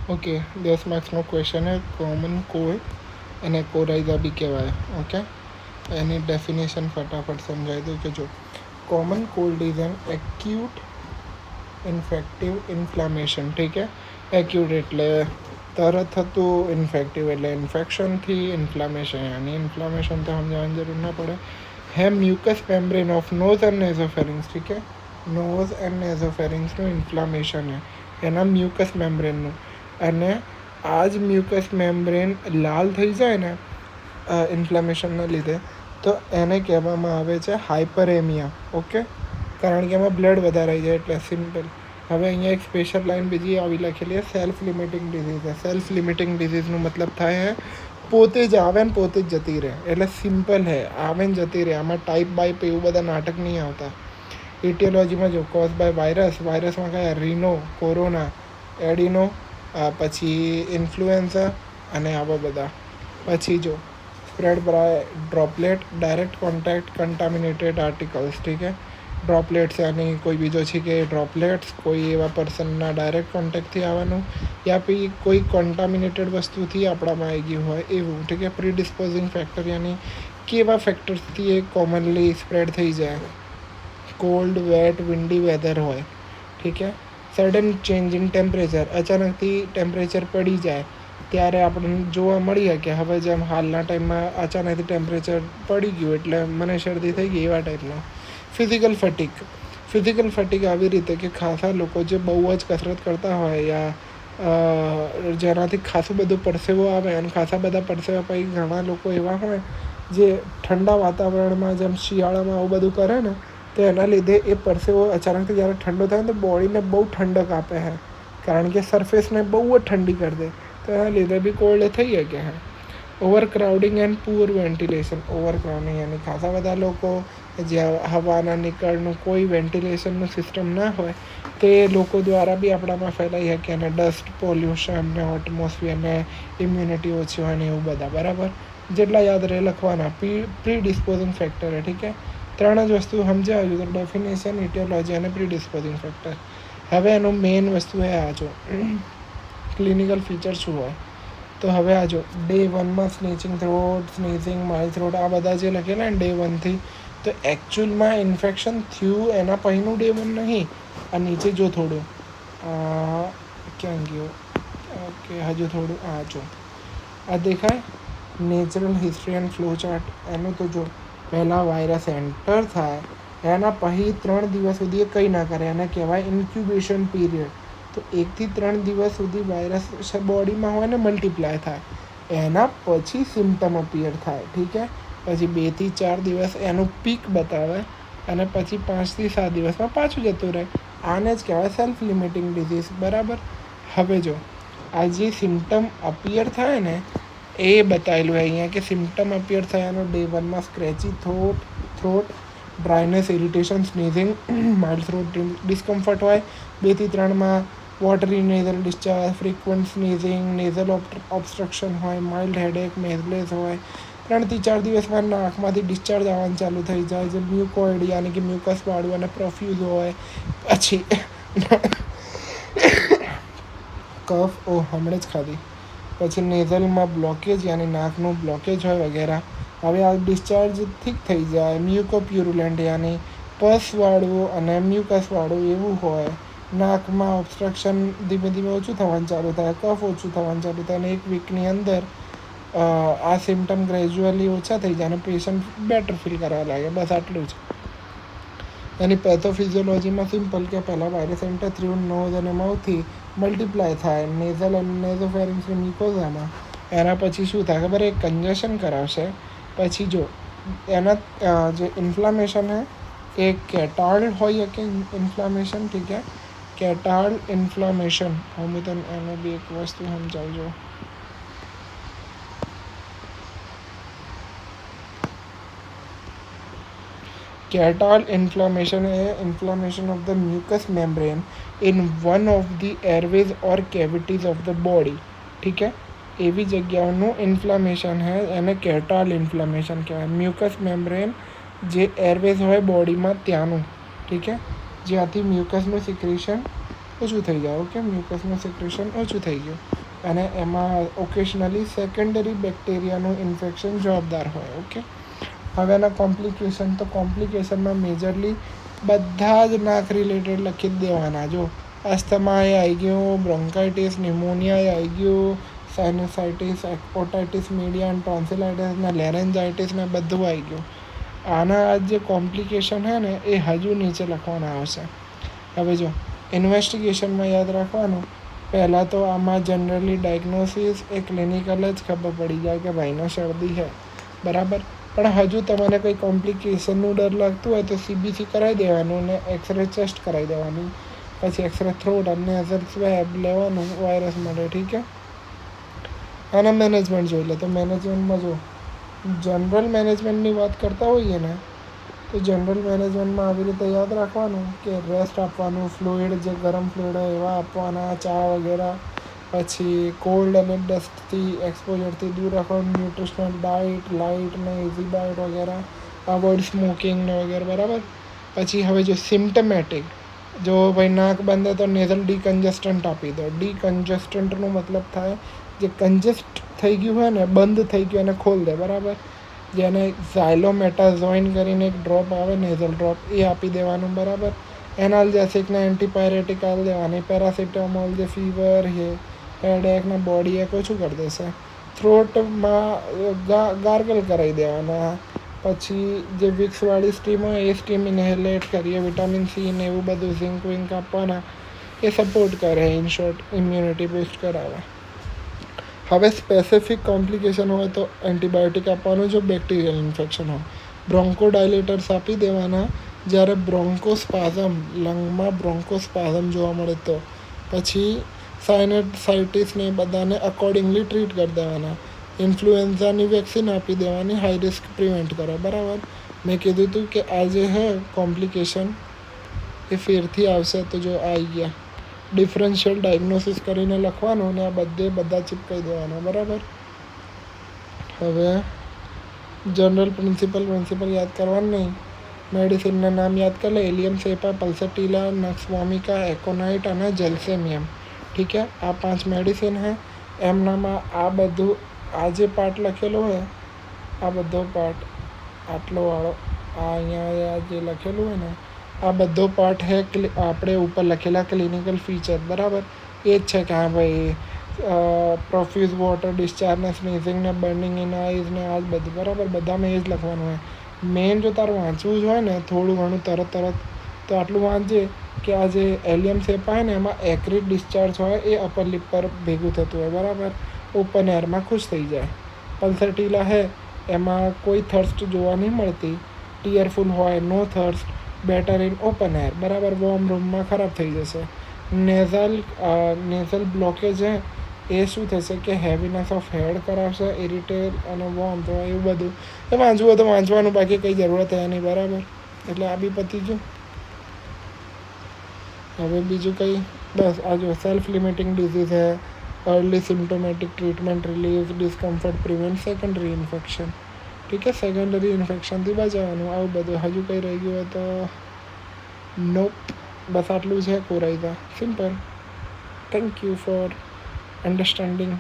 Okay, 10 માર્ક્સનો question है common cold એને કોરાઇઝા બી કહેવાય. ઓકે, એની ડેફિનેશન ફટાફટ સમજાવી દઉં કે જો common cold is an acute infective inflammation. ઠીક है, એક્યુટ એટલે તરત થતું, ઇન્ફેક્ટિવ એટલે ઇન્ફેક્શનથી, ઇન્ફ્લામેશન યાની ઇન્ફ્લામેશન તો સમજાવવાની જરૂર ના પડે. है mucus membrane of nose and nasopharynx. ठीक है, नोज एंड नेजोफेरिंग्सનું ઇન્ફ્લામેશન है એના મ્યુકસ મેમ્બ્રેનનું. અને આ જ મ્યુકસ મેમ્બ્રેન લાલ થઈ જાય ને ઇન્ફ્લામેશનના લીધે, તો એને કહેવામાં આવે છે હાઇપરેમિયા. ઓકે, કારણ કે એમાં બ્લડ વધારે આવી જાય એટલે સિમ્પલ. હવે અહીંયા એક સ્પેશિયલ લાઇન બીજી આવી લખેલી છે, self limiting disease. Self limiting ડિઝીઝનું મતલબ થાય છે પોતે જ આવે ને પોતે જ જતી રહે. એટલે સિમ્પલ હે, આવે ને જતી રહે. આમાં ટાઈપ બાઈપ એવું બધા નાટક નહીં આવતા. ઇટિયોલોજીમાં જો કોઝ બાય વાયરસ, વાયરસમાં કયા રીનો, કોરોના, એડિનો, પછી ઇન્ફ્લુએન્ઝા અને આવા બધા. પછી જો spread by droplet, direct contact, contaminated articles. ઠીક है, ડ્રોપલેટ્સ યાની કોઈ બીજો છે કે ડ્રોપલેટ્સ કોઈ એવા પર્સનના ડાયરેક્ટ કોન્ટેક્ટથી આવવાનું, યા પછી કોઈ કોન્ટામિનેટેડ વસ્તુથી આપણામાં આવી ગયું હોય એવું. ઠીક है, પ્રીડિસ્પોઝિંગ ફેક્ટર યાની કેવા ફેક્ટર્સથી એ કોમનલી સ્પ્રેડ થઈ જાય. કોલ્ડ, વેટ, વિન્ડી વેધર હોય. ઠીક है, સડન ચેન્જ ઇન ટેમ્પરેચર, અચાનકથી ટેમ્પરેચર પડી જાય ત્યારે આપણને જોવા મળી કે હવે જેમ હાલના ટાઈમમાં અચાનકથી ટેમ્પરેચર પડી ગયું એટલે મને શરદી થઈ ગઈ એવા ટાઈપનો. ફિઝિકલ ફટીક, ફિઝિકલ ફટીક આવી રીતે કે ખાસા લોકો જે બહુ જ કસરત કરતા હોય યા જેનાથી ખાસું બધું પરસેવો આવે, અને ખાસા બધા પરસેવા પછી ઘણા લોકો એવા હોય જે ઠંડા વાતાવરણમાં જેમ શિયાળામાં આવું બધું કરે ને, તો એના લીધે એ પરસેવો અચાનકથી જ્યારે ઠંડો થાય ને તો બોડીને બહુ ઠંડક આપે છે, કારણ કે સરફેસને બહુ જ ઠંડી કરી દે. તો એના લીધે બી કોલ્ડ થઈ શકે છે. Overcrowding and poor ventilation. Overcrowding યાની ખાસા બધા લોકો જ્યાં હવાના નીકળનું કોઈ વેન્ટિલેશનનું સિસ્ટમ ના હોય તે લોકો દ્વારા બી આપણામાં ફેલાઈ શકે, અને ડસ્ટ પોલ્યુશન ને એટમોસ્ફિયરને ઇમ્યુનિટી ઓછી હોય ને એવું બધા. બરાબર, જેટલા યાદ રહે લખવાના. Predisposing factor. ઠીક है, 3 જ વસ્તુ સમજાવ્યું તો ડેફિનેશન, ઇટિયોલોજી અને પ્રી ડિસ્પોઝિંગ ફેક્ટર. હવે એનું મેઇન વસ્તુ એ આ જો ક્લિનિકલ ફીચર શું હોય. તો હવે આ જો ડે 1માં સ્નીચિંગ થ્રોટ, સ્નીઝિંગ, માઇલ્ડ થ્રોટ આ બધા જે લખેલા ને ડે 1થી, તો એકચ્યુઅલમાં ઇન્ફેક્શન થયું એના પહેલું ડે 1 નહીં. આ નીચે જો થોડું ક્યાં ગયું, ઓકે હજુ થોડું આ જો આ દેખાય natural history and flow chart. એનું તો જો પહેલાં વાયરસ એન્ટર થાય એના પછી 3 દિવસ સુધી એ કંઈ ના કરે, એને કહેવાય ઇન્ક્યુબેશન પીરિયડ. તો 1 થી 3 દિવસ સુધી વાયરસ બોડીમાં હોય ને મલ્ટીપ્લાય થાય, એના પછી સિમ્ટમ અપિયર થાય. ઠીક है, પછી 2 થી 4 દિવસ એનું પીક બતાવે, અને પછી 5 થી 7 દિવસમાં પાછું જતું રહે. આને જ કહેવાય સેલ્ફ લિમિટિંગ ડિઝીઝ. બરાબર, હવે જો આ જે સિમ્ટમ અપિયર થાય ને એ બતાવેલું હોય અહીંયા કે સિમ્ટમ અપિયર થયાનો ડે 1માં scratchy throat, dryness, irritation, sneezing, mild throat discomfort હોય. 2 થી 3માં watery nasal discharge, frequent sneezing, nasal obstruction હોય, માઇલ્ડ હેડેક, મેઝલેસ હોય. 3 થી 4 દિવસમાં નાકમાંથી ડિસ્ચાર્જ આવવાનું ચાલુ થઈ જાય, જે મ્યુકોઇડ યાની કે મ્યુકસ વાળું અને પ્રોફ્યુઝ હોય. પછી કફ, હમણાં જ ખાધી. પછી નેઝલમાં બ્લોકેજ યાની નાકનું બ્લોકેજ હોય વગેરે. હવે આ ડિસ્ચાર્જ ઠીક થઈ જાય. મ્યુકોપ્યુરુલેન્ટ યાની પસવાળું અને મ્યુકસવાળું એવું હોય. નાકમાં ઓબ્સ્ટ્રક્શન ધીમે ધીમે ઓછું થવાનું ચાલુ થાય, કફ ઓછું થવાનું ચાલુ થાય, અને 1 વીકની અંદર આ સિમ્ટમ ગ્રેજ્યુઅલી ઓછા થઈ જાય અને પેશન્ટ બેટર ફીલ કરવા લાગે. બસ આટલું જ. એની પેથોફિઝિયોલોજીમાં સિમ્પલ કે પહેલાં વાયરસ એન્ટર થ્રુ નોઝ અને માઉથથી મલ્ટીપ્લાય થાય નેઝલ અને નેઝોફેરિંગ્સ મ્યુકોઝામાં. એના પછી શું થાય ખબર, એ કન્જેશન કરાવશે. પછી જો એના જે ઇન્ફ્લામેશન હે એ કેટાર્ડ હોય કે ઇન્ફ્લામેશન. ઠીક है, કેટાર્ડ ઇન્ફ્લામેશન. હું તને એનો બી એક વસ્તુ સમજાવજો. Catarrh inflammation is inflammation of the mucous membrane in one of the airways or cavities of the body. ठीक है, એવી જગ્યાઓનું ઇન્ફ્લામેશન હે એને કેટાર્લ ઇન્ફ્લામેશન કહેવાય. મ્યુકસ મેમ્બ્રેન જે એરવેઝ હોય બોડીમાં ત્યાંનું. ઠીક है, જ્યાંથી મ્યુકસનું સિક્રેશન ઓછું થઈ જાય. ઓકે, મ્યુકસનું સિક્રેશન ઓછું થઈ ગયું અને એમાં ઓકેશનલી સેકન્ડરી બેક્ટેરિયાનું ઇન્ફેક્શન જવાબદાર હોય. ઓકે, હવે એના કોમ્પ્લિકેશન, તો કોમ્પ્લિકેશનમાં મેજરલી બધા જ નાક રિલેટેડ લખી જ દેવાના. જો અસ્થમા એ આવી ગયું, બ્રોન્કાઇટિસ, ન્યુમોનિયા એ આવી ગયું, સાઇનસાઇટિસ, ઓટાઇટિસ મીડિયા, ટોન્સિલાઇટિસ ને લેરેન્જાઇટિસ ને બધું આવી ગયું. આના આ જે કોમ્પ્લિકેશન છે ને એ હજુ નીચે લખવાના આવશે. હવે જો ઇન્વેસ્ટિગેશનમાં યાદ રાખવાનું, પહેલાં તો આમાં જનરલી ડાયગ્નોસિસ એ ક્લિનિકલ જ ખબર પડી જાય કે ભાઈનો શરદી છે, બરાબર. પણ હજુ તમને કંઈ કોમ્પ્લિકેશનનું ડર લાગતું હોય તો CBC કરાવી દેવાનું ને એક્સરે ચેસ્ટ કરાવી દેવાનું, પછી એક્સરે થ્રોટ અને નેઝલ સ્વેબ લેવાનું વાયરસ માટે. ઠીક છે, આના મેનેજમેન્ટ જોઈ લે. તો મેનેજમેન્ટમાં જો જનરલ મેનેજમેન્ટની વાત કરતા હોઈએ ને, તો જનરલ મેનેજમેન્ટમાં આવી રીતે યાદ રાખવાનું કે રેસ્ટ આપવાનું, ફ્લુઇડ જે ગરમ ફ્લુઇડ હોય એવા આપવાના, ચા વગેરે, પછી કોલ્ડ અને ડસ્ટથી એક્સપોઝરથી દૂર રાખવાનું, ન્યુટ્રિશનલ ડાયટ, લાઇટ ને ઇઝી ડાયટ વગેરે, અવોઇડ સ્મોકિંગ ને વગેરે, બરાબર. પછી હવે જો સિમ્ટમેટિક, જો ભાઈ નાક બંધ તો નેઝલ ડીકન્જસ્ટન્ટ આપી દો. ડીકન્જસ્ટન્ટનું મતલબ થાય જે કન્જેસ્ટ થઈ ગયું હોય ને, બંધ થઈ ગયું એને ખોલ દે, બરાબર. જેને ઝાયલોમેટાઝોઇન કરીને એક ડ્રોપ આવે, નેઝલ ડ્રોપ, એ આપી દેવાનું, બરાબર. એનાલ્જેસિકને એન્ટીપાયરેટિક આપી દેવાની. પેરાસિટામોલ જે ફીવર છે, હેડેકને બોડી એક ઓછું કરી દેશે. થ્રોટમાં ગાર્ગલ કરાવી દેવાના. પછી જે વિક્સવાળી સ્ટીમ હોય એ સ્ટીમ ઇન્હેલેટ કરીએ. વિટામિન C ને એવું બધું ઝિંક વિંક આપવાના, એ સપોર્ટ કરે, ઇન શોર્ટ ઇમ્યુનિટી બૂસ્ટ કરાવે. હવે સ્પેસિફિક કોમ્પ્લિકેશન હોય તો એન્ટીબાયોટિક આપવાનું જો બેક્ટેરિયલ ઇન્ફેક્શન હોય. બ્રોન્કોડાયલેટર્સ આપી દેવાના જ્યારે બ્રોન્કોસ્પાઝમ, લંગમાં બ્રોન્કોસ્પાઝમ જોવા મળે તો. પછી સાઇનસાઇટિસ ને બધાને અકોર્ડિંગલી ટ્રીટ કરી દેવાના. ઇન્ફ્લુએન્ઝાની વેક્સિન આપી દેવાની, હાઈ રિસ્ક પ્રિવેન્ટ કરે, બરાબર. મેં કીધું હતું કે આ જે છે કોમ્પ્લિકેશન એ ફેરથી આવશે, તો જો આવી ગયા. ડિફરન્શિયલ ડાયગ્નોસિસ કરીને લખવાનું ને આ બધા ચીપકાઈ દેવાના, બરાબર. હવે જનરલ પ્રિન્સિપલ યાદ કરવાનું નહીં. મેડિસિનના નામ યાદ કરી લે. એલિયમ સેપા, પલ્સેટિલા, નક્સ વોમિકા, એકોનાઇટ અને જેલ્સેમિયમ. ઠીક છે, આ 5 મેડિસિન છે. એમનામાં આ બધું, આ જે પાર્ટ લખેલો હોય, આ બધો પાર્ટ આટલો વાળો, આ અહીંયા જે લખેલું હોય ને, આ બધો પાર્ટ છે આપણે ઉપર લખેલા ક્લિનિકલ ફીચર, બરાબર. એ જ છે કે હા ભાઈ પ્રોફ્યુઝ વોટર ડિસ્ચાર્જ ને સ્નીઝિંગ ને બર્નિંગ ઇન આઈઝ ને આ જ બધું, બરાબર. બધામાં એ જ લખવાનું હોય. મેઇન જો તારે વાંચવું જ હોય ને થોડું ઘણું તરત તો આટલું વાંચજે કે આ જે એલિયમ સેપા હોય ને એમાં એક્રિડ ડિસ્ચાર્જ હોય એ અપર લિપ પર ભેગું થતું હોય, બરાબર. ઓપન એરમાં ખુશ થઈ જાય. પલ્સેટિલા હે એમાં કોઈ થર્સ્ટ જોવા નહીં મળતી, ટીયરફુલ હોય, નો થર્સ્ટ, બેટર ઇન ઓપન એર, બરાબર. વોર્મ રૂમમાં ખરાબ થઈ જશે. નેઝલ બ્લોકેજ છે એ શું થશે કે હેવીનેસ ઓફ હેડ કરાવશે, ઇરિટેટ અને વોર્મ તો એવું બધું. એ વાંચવું હોય તો વાંચવાનું, બાકી કંઈ જરૂરત છે નહીં, બરાબર. એટલે આ બી પતી ગયું. હવે બીજું કંઈ, બસ આ જો સેલ્ફ લિમિટિંગ ડિઝીઝ હે, early symptomatic treatment relieve discomfort prevent secondary infection. ठीक है, सेकंडरी इन्फेक्शनથી બચાવવાનું. આવું બધું હજુ કંઈ રહી ગયું હોય તો નોપ. બસ આટલું છે coryza. Simple. Thank you for understanding.